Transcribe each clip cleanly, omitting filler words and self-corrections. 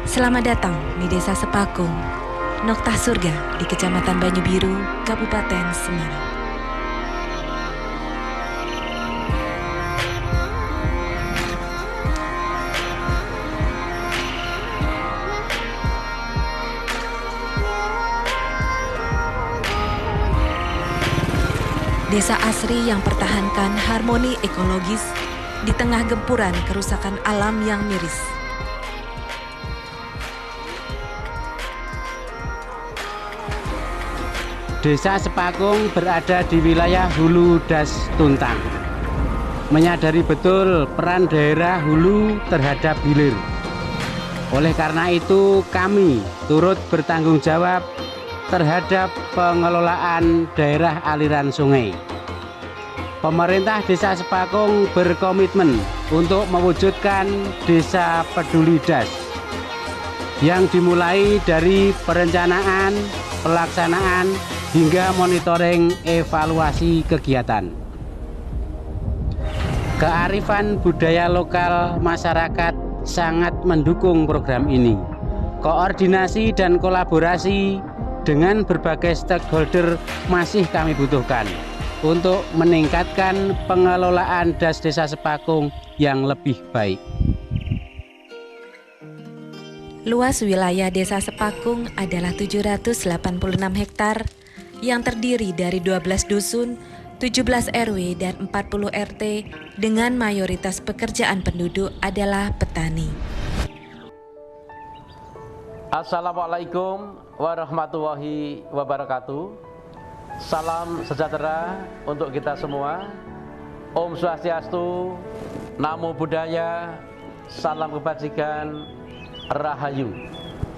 Selamat datang di Desa Sepakung, Noktah Surga di Kecamatan Banyu-Biru, Kabupaten Semarang. Desa asri yang pertahankan harmoni ekologis di tengah gempuran kerusakan alam yang miris. Desa Sepakung berada di wilayah Hulu Das Tuntang. Menyadari betul peran daerah hulu terhadap hilir. Oleh karena itu kami turut bertanggung jawab terhadap pengelolaan daerah aliran sungai. Pemerintah Desa Sepakung berkomitmen untuk mewujudkan Desa Peduli Das yang dimulai dari perencanaan, pelaksanaan, hingga monitoring evaluasi kegiatan. Kearifan budaya lokal masyarakat sangat mendukung program ini. Koordinasi dan kolaborasi dengan berbagai stakeholder masih kami butuhkan untuk meningkatkan pengelolaan das Desa Sepakung yang lebih baik. Luas wilayah Desa Sepakung adalah 786 hektar yang terdiri dari 12 dusun, 17 RW dan 40 RT dengan mayoritas pekerjaan penduduk adalah petani. Assalamualaikum warahmatullahi wabarakatuh. Salam sejahtera untuk kita semua. Om Swastiastu, Namo Buddhaya, salam kebajikan, Rahayu,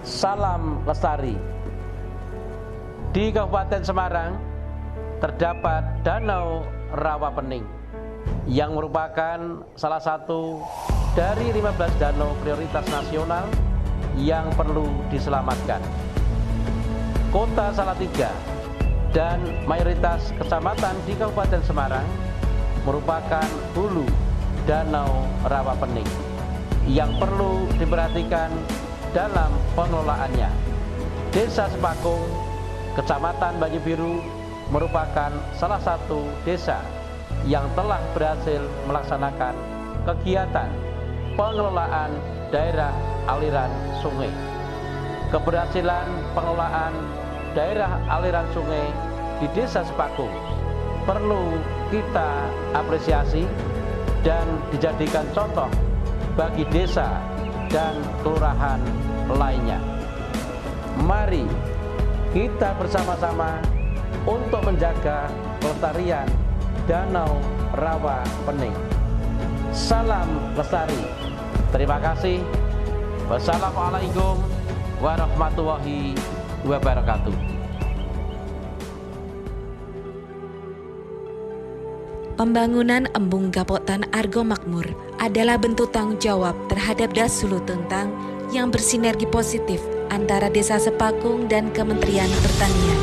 salam lestari. Di Kabupaten Semarang terdapat Danau Rawa Pening yang merupakan salah satu dari 15 danau prioritas nasional yang perlu diselamatkan. Kota Salatiga dan mayoritas kecamatan di Kabupaten Semarang merupakan hulu Danau Rawa Pening yang perlu diperhatikan dalam pengelolaannya. Desa Sepakung, Kecamatan Banyu-Biru merupakan salah satu desa yang telah berhasil melaksanakan kegiatan pengelolaan daerah aliran sungai. Keberhasilan pengelolaan daerah aliran sungai di Desa Sepakung perlu kita apresiasi dan dijadikan contoh bagi desa dan kelurahan lainnya. Mari kita bersama-sama untuk menjaga kelestarian Danau Rawa Pening. Salam lestari. Terima kasih. Wassalamualaikum warahmatullahi wabarakatuh. Pembangunan Embung Gapotan Argo Makmur adalah bentuk tanggung jawab terhadap Das Hulu Tuntang yang bersinergi positif antara Desa Sepakung dan Kementerian Pertanian.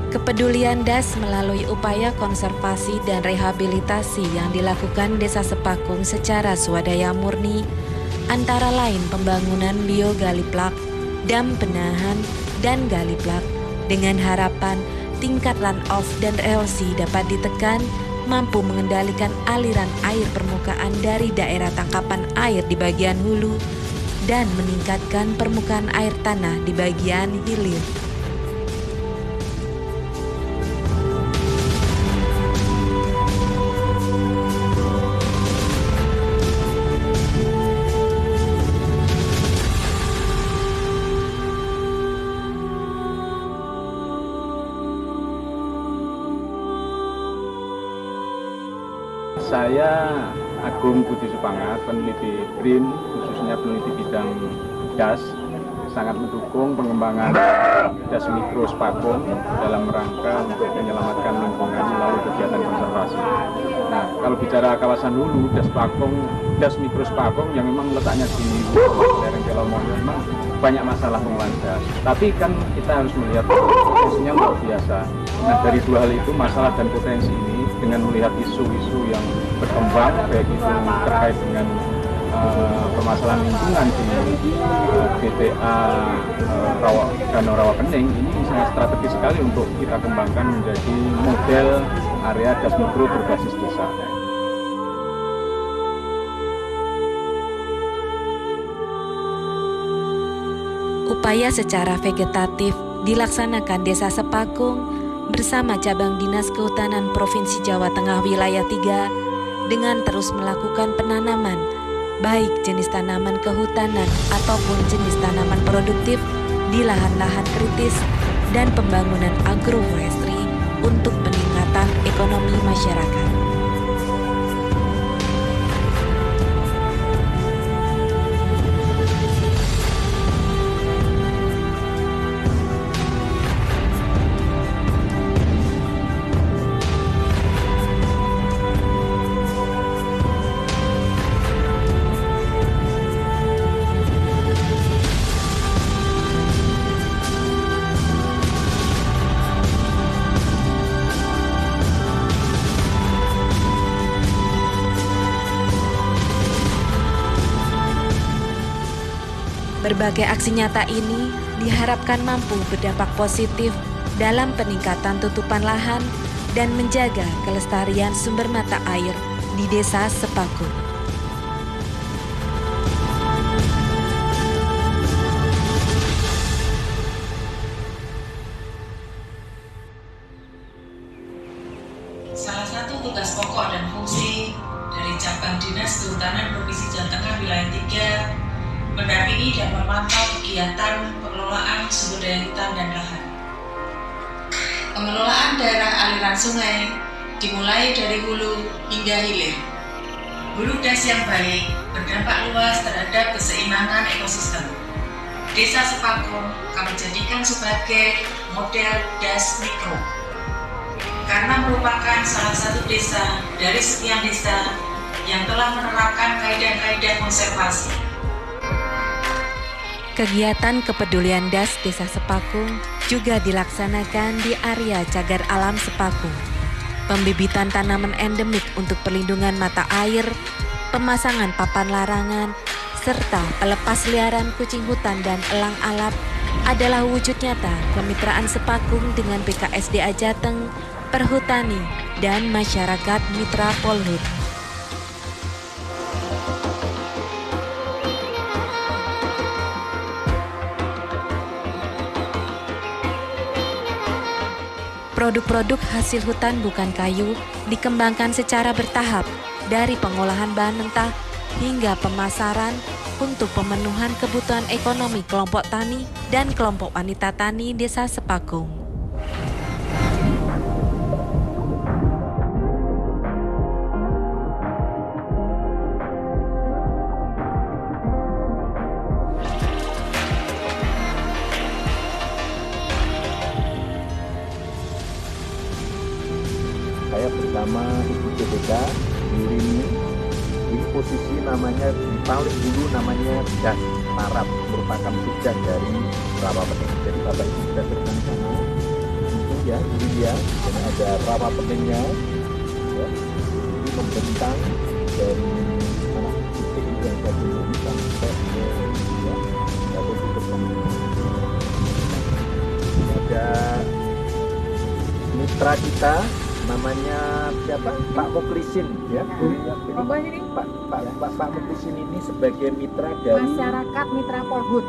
Kepedulian Das melalui upaya konservasi dan rehabilitasi yang dilakukan Desa Sepakung secara swadaya murni, antara lain pembangunan biogali plak, dam penahan, dan gali plak, dengan harapan tingkat runoff dan erosi dapat ditekan, mampu mengendalikan aliran air permukaan dari daerah tangkapan air di bagian hulu, dan meningkatkan permukaan air tanah di bagian hilir. Saya Agung Budi Supangat, peneliti BRIN, khususnya peneliti bidang das, sangat mendukung pengembangan das mikro Sepakung dalam rangka untuk menyelamatkan lingkungan melalui kegiatan konservasi. Nah, kalau bicara kawasan hulu, das mikro Sepakung yang memang letaknya di lereng Kelomoyo memang banyak masalah pengelolaan das. Tapi kan kita harus melihat potensinya luar biasa. Nah, dari dua hal itu, masalah dan potensi ini, dengan melihat isu-isu yang berkembang, baik itu terkait dengan permasalahan lingkungan di BTA Danau Rawapening, ini sangat strategis sekali untuk kita kembangkan menjadi model area das mikro berbasis desa. Upaya secara vegetatif dilaksanakan Desa Sepakung bersama Cabang Dinas Kehutanan Provinsi Jawa Tengah Wilayah 3 dengan terus melakukan penanaman baik jenis tanaman kehutanan ataupun jenis tanaman produktif di lahan-lahan kritis dan pembangunan agroforestry untuk peningkatan ekonomi masyarakat. Berbagai aksi nyata ini diharapkan mampu berdampak positif dalam peningkatan tutupan lahan dan menjaga kelestarian sumber mata air di Desa Sepakung. Salah satu tugas pokok dan fungsi dari Cabang Dinas Kehutanan Provinsi Jawa Tengah Wilayah 3 mendampingi dan memantau kegiatan pengelolaan sumber daya hutan dan lahan. Pengelolaan daerah aliran sungai dimulai dari hulu hingga hilir. Hulu das yang baik berdampak luas terhadap keseimbangan ekosistem. Desa Sepakung kami jadikan sebagai model das mikro karena merupakan salah satu desa dari sekian desa yang telah menerapkan kaidah-kaidah konservasi. Kegiatan kepedulian das Desa Sepakung juga dilaksanakan di area Cagar Alam Sepakung. Pembibitan tanaman endemik untuk perlindungan mata air, pemasangan papan larangan, serta pelepas liaran kucing hutan dan elang alap adalah wujud nyata kemitraan Sepakung dengan BKSDA Jateng, Perhutani, dan masyarakat mitra Polhut. Produk-produk hasil hutan bukan kayu dikembangkan secara bertahap dari pengolahan bahan mentah hingga pemasaran untuk pemenuhan kebutuhan ekonomi kelompok tani dan kelompok wanita tani Desa Sepakung. Saya bersama Ibu CPK ini posisi namanya di paling dulu namanya das Marap, merupakan subdas dari Rawapening. Jadi Bapak Ibu sudah berenang sana, itu ya, ini dia, dan ada Rawapeningnya, ya, ini membentang dari mana titik itu yang saya tunjukkan sampai ke ya, satu titik ada mitra kita namanya siapa? Pak Muklisin ya. Ini Pak Muklisin ini sebagai mitra dari masyarakat mitra Polhut.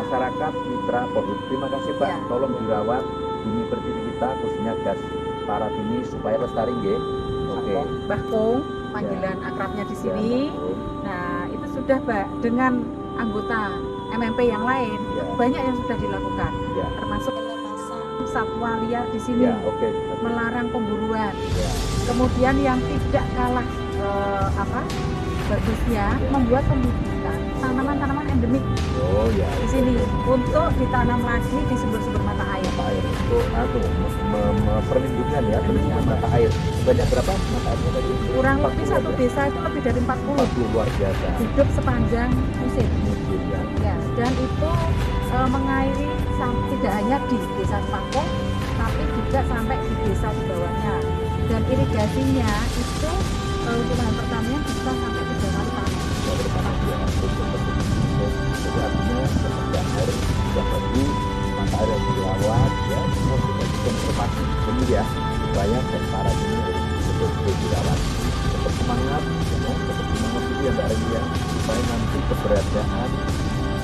Masyarakat mitra Polhut. Terima kasih Pak. Ya. Tolong dirawat bumi pertiwi kita khususnya gas parat ini supaya lestari nggih. Oke. Bakung panggilan akrabnya di sini. Ya, Nah, itu sudah Pak dengan anggota MMP yang lain Ya. banyak yang sudah dilakukan. Ya. Termasuk satwa liar di sini. Ya, oke. Melarang pemburuan. Ya. Kemudian yang tidak kalah bagusnya membuat pembibitan tanaman-tanaman endemik Oh ya. di sini untuk ditanam lagi di sumber-sumber mata air. Mata air untuk perlindungan ya, perlindungan mata air. Sebanyak berapa mata airnya tadi? Kurang lebih 40 satu ya? desa itu lebih dari 40 luar biasa. hidup sepanjang musim. Mungkin ya. Ya, dan itu mengairi tidak hanya di Desa Sepakung, tapi juga sampai di desa di bawahnya. Dan irigasinya itu kebutuhan pertanian bisa sampai 3 kali panen. Jadi artinya ketersediaan air sudah bagus, maka air yang dirawat, ya semua sudah dikonservasi benih ya, supaya hektaran ini betul-betul dirawat. Tetap semangat, ya, tetap semangat itu ya Mbak Reni ya, supaya nanti keberadaan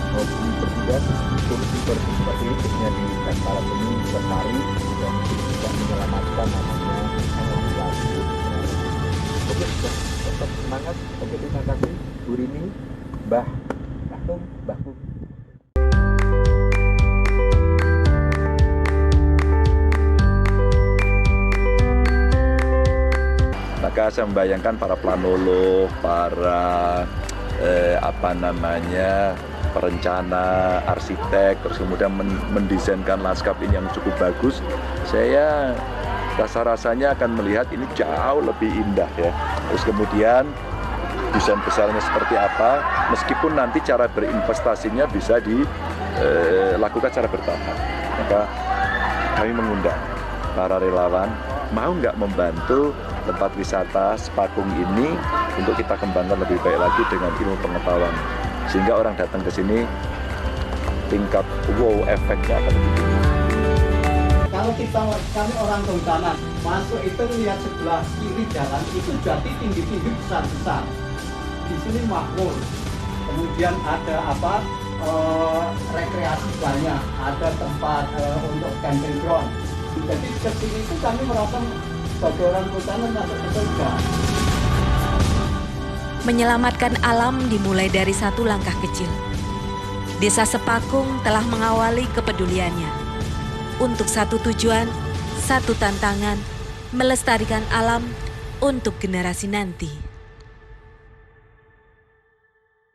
hobi bertugas kursi seperti ini di hektaran ini lestari dan bisa menyelamatkan namanya lagu. Oke, tetap semangat. Oke, terima kasih Bu Rini, Mbah Tung, Mbah Tung. Maka saya membayangkan para planolog, para perencana, arsitek, terus kemudian mendesainkan lanskap ini yang cukup bagus. Saya rasa-rasanya akan melihat ini jauh lebih indah ya. Terus kemudian desain besarnya seperti apa, meskipun nanti cara berinvestasinya bisa dilakukan secara bertahap. Maka kami mengundang para relawan, mau nggak membantu tempat wisata Sepakung ini untuk kita kembangkan lebih baik lagi dengan ilmu pengetahuan, sehingga orang datang ke sini tingkat wow efeknya akan lebih tinggi. Kalau kami orang Donggala masuk itu lihat sebelah kiri jalan itu jati tinggi-tinggi besar-besar. Di sini makmur. Kemudian ada rekreasi banyak, ada tempat untuk camping ground. Jadi ke sini itu kami merasa sebagai orang Donggala masuk ke surga. Menyelamatkan alam dimulai dari satu langkah kecil. Desa Sepakung telah mengawali kepeduliannya untuk satu tujuan, satu tantangan, melestarikan alam untuk generasi nanti.